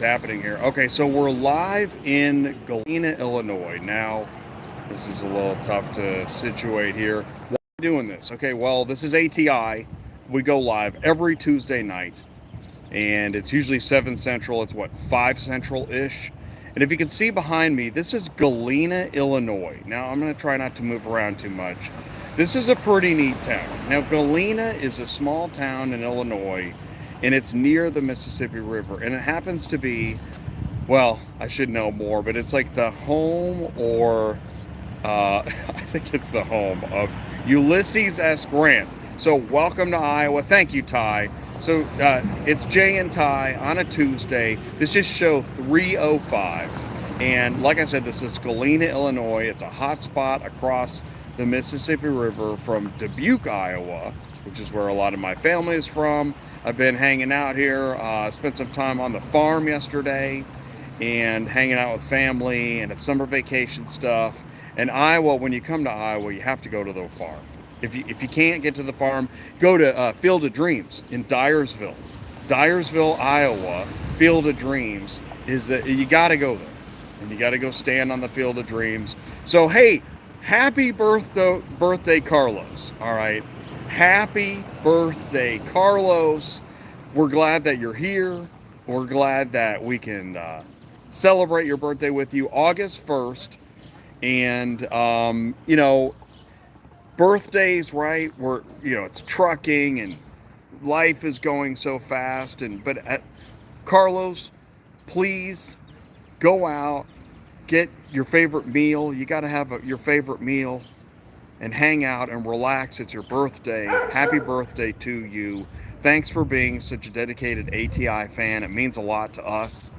happening here. Okay, so we're live in Galena, Illinois. Now, this is a little tough to situate here. Why are we doing this? Okay, well, this is ATI. We go live every Tuesday night, and it's usually 7 Central. It's what, 5 Central-ish? And if you can see behind me, this is Galena, Illinois. Now, I'm going to try not to move around too much. This is a pretty neat town. Now, Galena is a small town in Illinois, and it's near the Mississippi River. And it happens to be, well, I should know more, but it's like the home or I think it's the home of Ulysses S. Grant. So welcome to Iowa. Thank you, Ty. So it's Jay and Ty on a Tuesday. This is show 305. And like I said, this is Galena, Illinois. It's a hot spot across the Mississippi River from Dubuque, Iowa, which is where a lot of my family is from. I've been hanging out here, spent some time on the farm yesterday and hanging out with family, and it's summer vacation stuff. And Iowa, when you come to Iowa, you have to go to the farm. If you can't get to the farm, go to Field of Dreams in Dyersville. Dyersville, Iowa, Field of Dreams is that you got to go there. And you got to go stand on the Field of Dreams. So, hey, happy birthday, Carlos. All right. Happy birthday, Carlos. We're glad that you're here. We're glad that we can celebrate your birthday with you August 1st. And, birthdays, right? It's trucking and life is going so fast. But Carlos, please go out, get your favorite meal. You got to have your favorite meal and hang out and relax. It's your birthday. Happy birthday to you. Thanks for being such a dedicated ATI fan. It means a lot to us.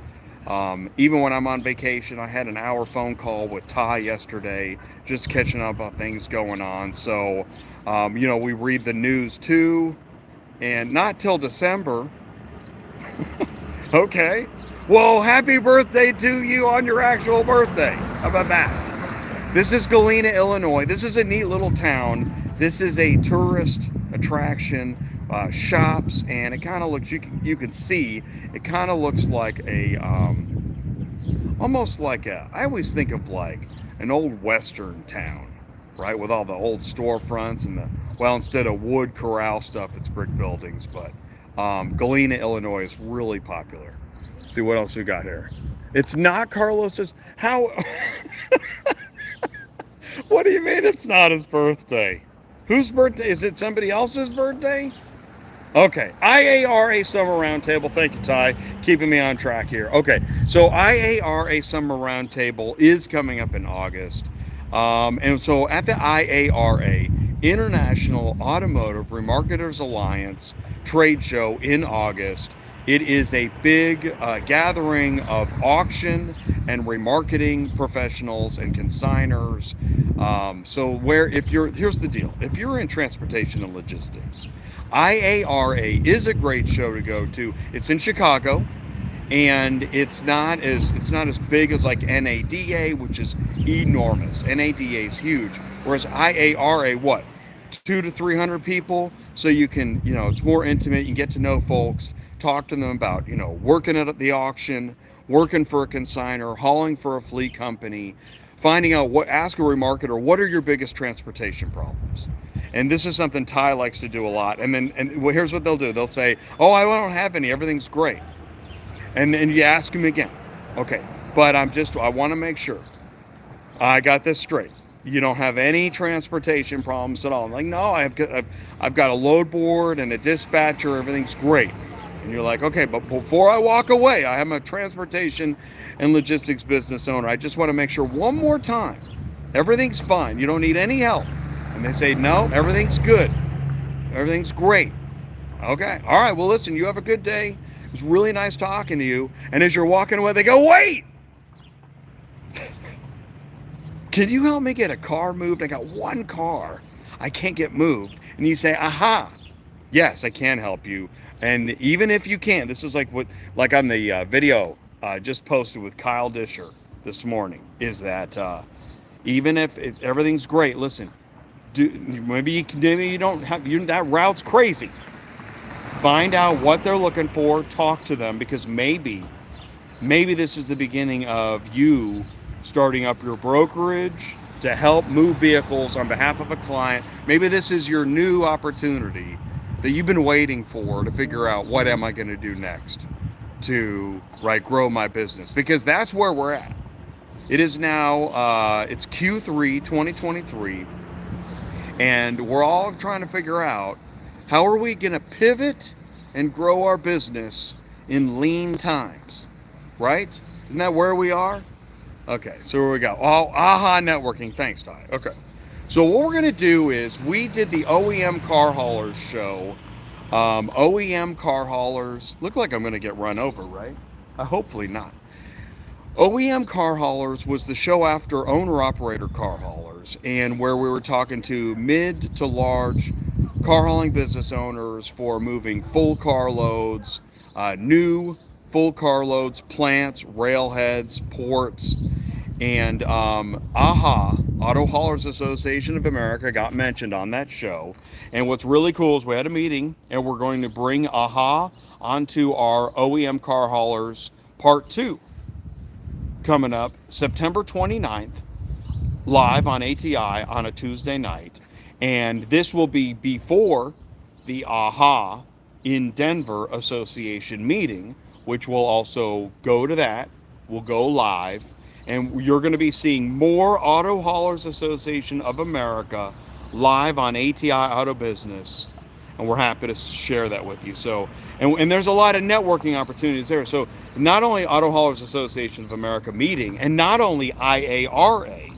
Even when I'm on vacation, I had an hour phone call with Ty yesterday, just catching up on things going on. So, we read the news too, and not till December. Okay. Well, happy birthday to you on your actual birthday. How about that? This is Galena, Illinois. This is a neat little town. This is a tourist attraction, shops, and it kind of looks, you can see, it kind of looks like almost like I always think of like an old Western town, right? With all the old storefronts and instead of wood corral stuff, it's brick buildings. But Galena, Illinois is really popular. See what else we got here. It's not Carlos's. How? What do you mean it's not his birthday? Whose birthday? Is it somebody else's birthday? Okay. IARA Summer Roundtable. Thank you, Ty. Keeping me on track here. Okay. So IARA Summer Roundtable is coming up in August. And so at the IARA, International Automotive Remarketers Alliance trade show in August, it is a big gathering of auction and remarketing professionals and consigners. Here's the deal. If you're in transportation and logistics, IARA is a great show to go to. It's in Chicago, and it's not as big as like NADA, which is enormous. NADA is huge, whereas IARA, what, 200 to 300 people? So you can, it's more intimate. You can get to know folks, talk to them about, working at the auction, working for a consignor, hauling for a fleet company, finding out ask a remarketer, what are your biggest transportation problems? And this is something Ty likes to do a lot. And here's what they'll do. They'll say, oh, I don't have any. Everything's great. And then you ask them again. Okay, but I want to make sure I got this straight. You don't have any transportation problems at all. I'm like, no, I've got a load board and a dispatcher. Everything's great. And you're like, okay, but before I walk away, I am a transportation and logistics business owner. I just want to make sure one more time, everything's fine. You don't need any help. And they say, no, everything's good. Everything's great. Okay. All right. Well, listen, you have a good day. It was really nice talking to you. And as you're walking away, they go, wait, can you help me get a car moved? I got one car I can't get moved. And you say, aha, yes, I can help you. And even if you can't, this is like on the video I just posted with Kyle Disher this morning, is that even if everything's great, listen, maybe you don't have, that route's crazy. Find out what they're looking for, talk to them, because maybe Maybe this is the beginning of you starting up your brokerage to help move vehicles on behalf of a client. Maybe this is your new opportunity that you've been waiting for to figure out what am I going to do next to grow my business, because that's where we're at. It is now it's Q3 2023, and we're all trying to figure out how are we going to pivot and grow our business in lean times, right? Isn't that where we are? Okay, so here we go. Oh, aha, networking. Thanks, Ty. Okay. So what we're going to do is we did the OEM car haulers show. OEM car haulers. Look like I'm going to get run over, right? Hopefully not. OEM car haulers was the show after owner-operator car haulers, and where we were talking to mid to large car hauling business owners for moving full car loads, new full car loads, plants, railheads, ports, and AHA, Auto Haulers Association of America, got mentioned on that show. And what's really cool is we had a meeting, and we're going to bring AHA onto our OEM car haulers part 2 coming up September 29th, live on ATI on a Tuesday night. And this will be before the AHA in Denver Association meeting, which will also go to that. We'll go live, and you're going to be seeing more Auto Haulers Association of America live on ATI Auto Business, and we're happy to share that with you. So, and there's a lot of networking opportunities there. So not only Auto Haulers Association of America meeting, and not only IARA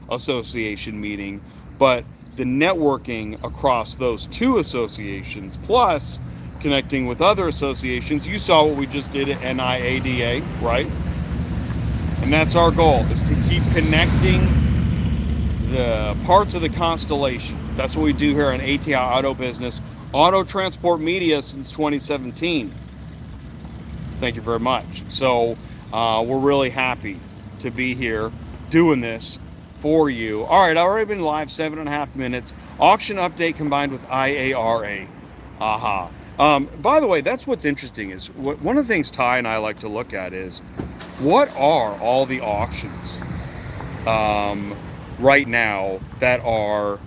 Association meeting, but the networking across those two associations, plus connecting with other associations. You saw what we just did at NIADA, right? And that's our goal, is to keep connecting the parts of the constellation. That's what we do here on ATI Auto Business, Auto Transport Media since 2017. Thank you very much. So we're really happy to be here doing this for you. All right, I've already been live 7.5 minutes. Auction update combined with IARA. Aha. By the way, that's what's interesting is one of the things Ty and I like to look at is what are all the auctions right now that are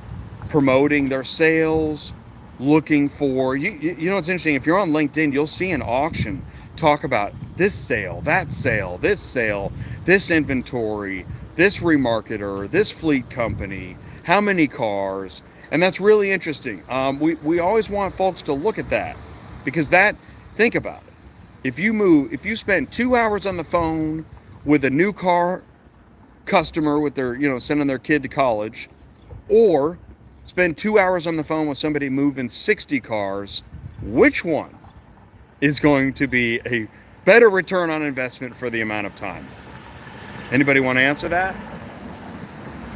promoting their sales, looking for, you know what's interesting, if you're on LinkedIn, you'll see an auction talk about this sale, that sale, this inventory, this remarketer, this fleet company, how many cars. And that's really interesting. We always want folks to look at that, because think about it. If you spend 2 hours on the phone with a new car customer with their, sending their kid to college, or spend 2 hours on the phone with somebody moving 60 cars, which one is going to be a better return on investment for the amount of time? Anybody want to answer that?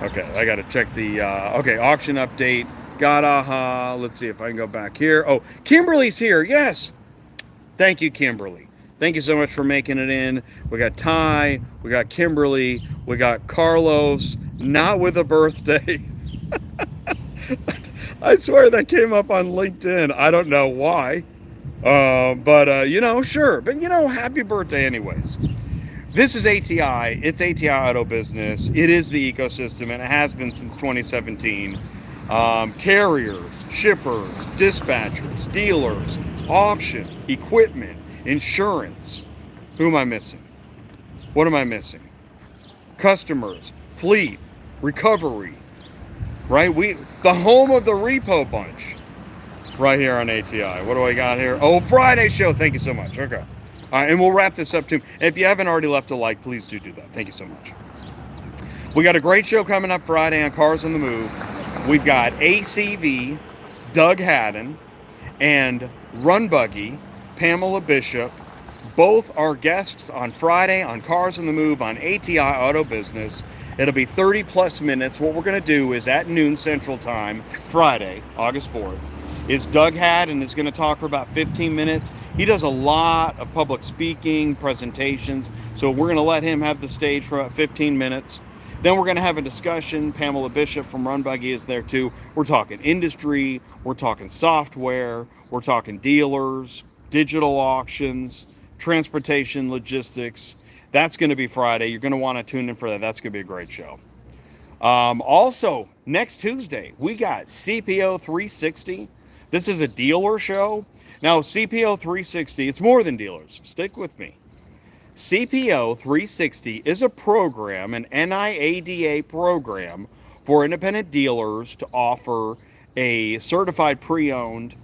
Okay, I got to check the, auction update. Got AHA. Let's see if I can go back here. Oh, Kimberly's here. Yes. Thank you, Kimberly. Thank you so much for making it in. We got Ty. We got Kimberly. We got Carlos. Not with a birthday. I swear that came up on LinkedIn. I don't know why. But sure. But, happy birthday anyways. This is ATI. It's ATI Auto Business. It is the ecosystem, and it has been since 2017. Carriers, shippers, dispatchers, dealers, auction, equipment, insurance. Who am I missing? What am I missing? Customers, fleet, recovery, right? The home of the repo bunch right here on ATI. What do I got here? Oh, Friday show. Thank you so much. Okay. All right, and we'll wrap this up too. If you haven't already left a like, please do that. Thank you so much. We got a great show coming up Friday on Cars on the Move. We've got ACV, Doug Haddon, and Run Buggy, Pamela Bishop. Both are guests on Friday on Cars on the Move on ATI Auto Business. It'll be 30 plus minutes. What we're going to do is at noon Central Time, Friday, August 4th, is Doug Haddon is going to talk for about 15 minutes. He does a lot of public speaking, presentations, so we're going to let him have the stage for about 15 minutes. Then we're going to have a discussion. Pamela Bishop from Run Buggy is there too. We're talking industry, we're talking software, we're talking dealers, digital auctions, transportation, logistics. That's going to be Friday. You're going to want to tune in for that. That's going to be a great show. Also, next Tuesday, we got CPO 360. This is a dealer show. Now, CPO 360, it's more than dealers. Stick with me. CPO 360 is a program, an NIADA program for independent dealers to offer a certified pre-owned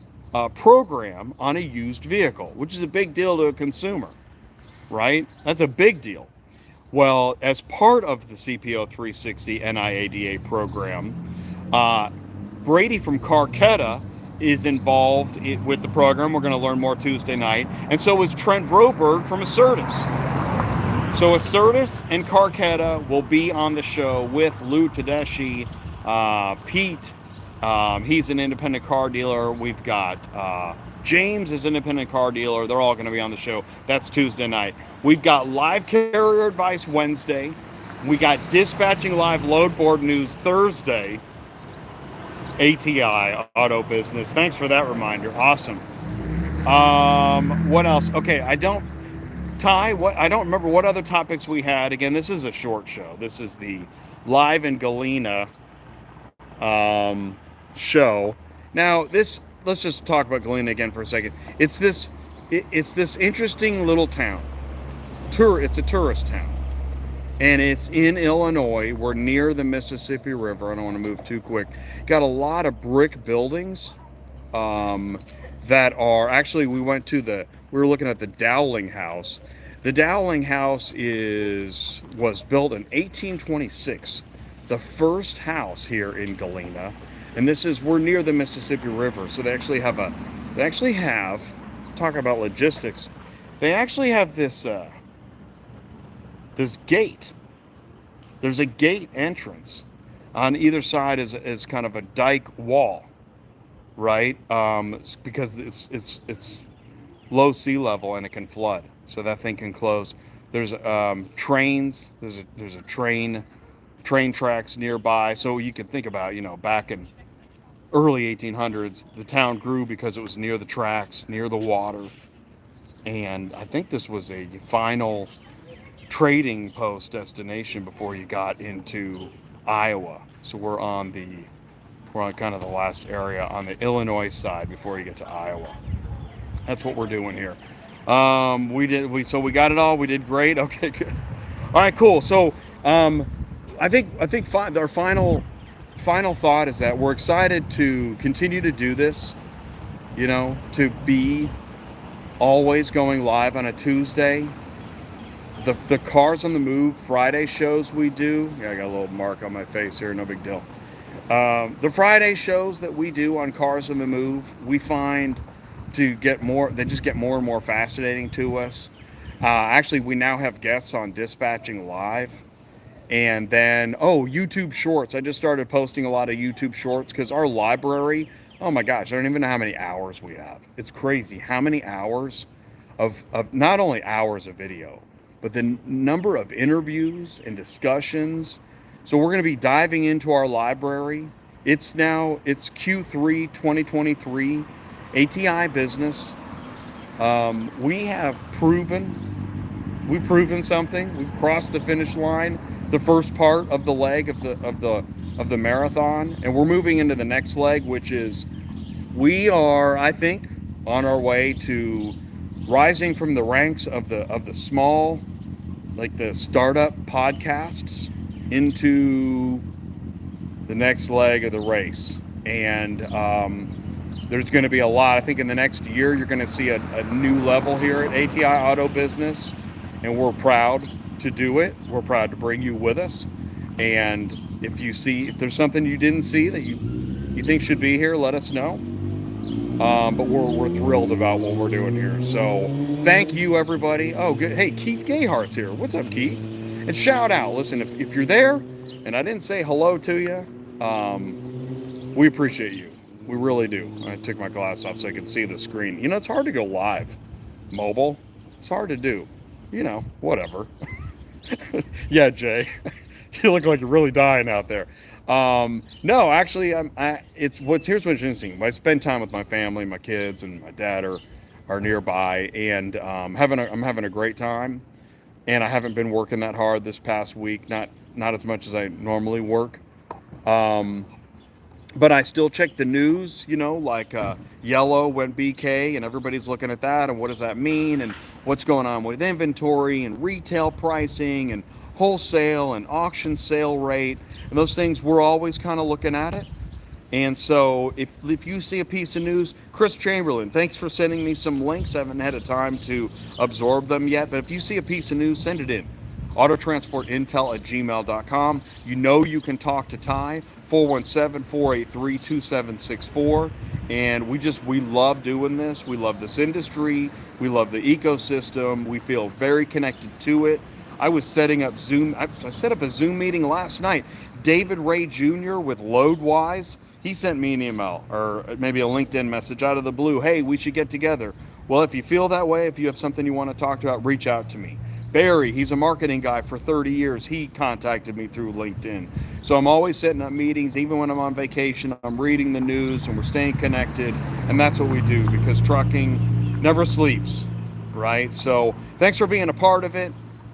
program on a used vehicle, which is a big deal to a consumer, right? That's a big deal. Well, as part of the CPO 360 NIADA program, Brady from Carquetta is involved with the program. We're going to learn more Tuesday night. And so is Trent Broberg from Assertus. So Assertus and Carquetta will be on the show with Lou Tedeschi, Pete. He's an independent car dealer. We've got James is an independent car dealer. They're all going to be on the show. That's Tuesday night. We've got live carrier advice Wednesday. We got dispatching live load board news Thursday. ATI Auto Business. Thanks for that reminder. Awesome. What else? Okay, I don't remember what other topics we had. Again, this is a short show. This is the live in Galena show. Now, let's just talk about Galena again for a second. It's this interesting little town. It's a tourist town. And it's in Illinois. We're near the Mississippi River. I don't want to move too quick. Got a lot of brick buildings that are actually, we were looking at the Dowling House. The Dowling House was built in 1826. The first house here in Galena. And we're near the Mississippi River. So they actually have, let's talk about logistics. They actually have this gate. There's a gate entrance. On either side is kind of a dike wall, right? Because it's low sea level and it can flood, so that thing can close. There's trains. There's a train tracks nearby, so you can think about, back in early 1800s, the town grew because it was near the tracks, near the water, and I think this was a final trading post destination before you got into Iowa. So we're on kind of the last area on the Illinois side before you get to Iowa. That's what we're doing here. So we got it all. We did great. Okay, good. All right, cool. So I think our final thought is that we're excited to continue to do this. To be always going live on a Tuesday. The Cars on the Move Friday shows we do. Yeah, I got a little mark on my face here. No big deal. The Friday shows that we do on Cars on the Move, we find they just get more and more fascinating to us. Actually, we now have guests on Dispatching Live. And then, YouTube Shorts. I just started posting a lot of YouTube Shorts because our library, oh my gosh, I don't even know how many hours we have. It's crazy how many hours of not only hours of video, but the number of interviews and discussions. So we're going to be diving into our library. It's Q3 2023 ATI business. We've proven something. We've crossed the finish line, the first part of the leg of the marathon, and we're moving into the next leg, which is we are, I think, on our way to rising from the ranks of the small, like the startup podcasts, into the next leg of the race. And there's going to be a lot. I think in the next year you're going to see a new level here at ATI Auto Business, and we're proud to do it. We're proud to bring you with us. And if there's something you didn't see that you think should be here, let us know. But we're thrilled about what we're doing here. So thank you, everybody. Oh, good. Hey, Keith Gayhart's here. What's up, Keith? And shout out. Listen, if you're there and I didn't say hello to you, we appreciate you. We really do. I took my glasses off so I could see the screen. It's hard to go live. Mobile. It's hard to do. Whatever. Yeah, Jay. You look like you're really dying out there. No, actually, here's what's interesting. I spend time with my family, my kids, and my dad are are nearby, and I'm having a great time. And I haven't been working that hard this past week, not as much as I normally work. Um, but I still check the news, like yellow went BK, and everybody's looking at that, and what does that mean, and what's going on with inventory and retail pricing and wholesale and auction sale rate, and those things. We're always kind of looking at it. And so if you see a piece of news, Chris Chamberlain, thanks for sending me some links. I haven't had a time to absorb them yet, but if you see a piece of news, send it in. Autotransportintel@gmail.com. You can talk to Ty, 417-483-2764. And we love doing this. We love this industry. We love the ecosystem. We feel very connected to it. I was setting up Zoom. I set up a Zoom meeting last night. David Ray Jr. with Loadwise, he sent me an email or maybe a LinkedIn message out of the blue. Hey, we should get together. Well, if you feel that way, if you have something you want to talk about, reach out to me. Barry, he's a marketing guy for 30 years. He contacted me through LinkedIn. So I'm always setting up meetings. Even when I'm on vacation, I'm reading the news and we're staying connected. And that's what we do, because trucking never sleeps, right? So thanks for being a part of it.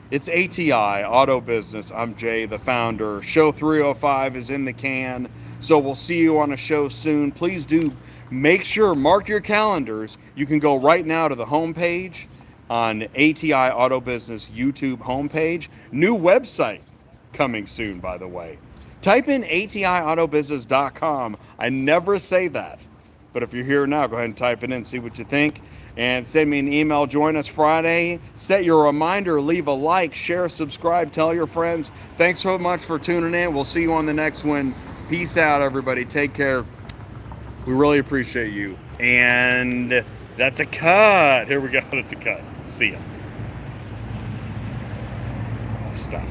It's ATI, Auto Business. I'm Jay, the founder. Show 305 is in the can. So we'll see you on a show soon. Please do make sure, mark your calendars. You can go right now to the homepage on ATI Auto Business YouTube homepage. New website coming soon, by the way. Type in atiautobusiness.com. I never say that, but if you're here now, go ahead and type it in, see what you think, and send me an email. Join us Friday. Set your reminder, leave a like, share, subscribe, tell your friends. Thanks so much for tuning in. We'll see you on the next one. Peace out, everybody. Take care. We really appreciate you. And that's a cut. Here we go. That's a cut. See ya. Stop.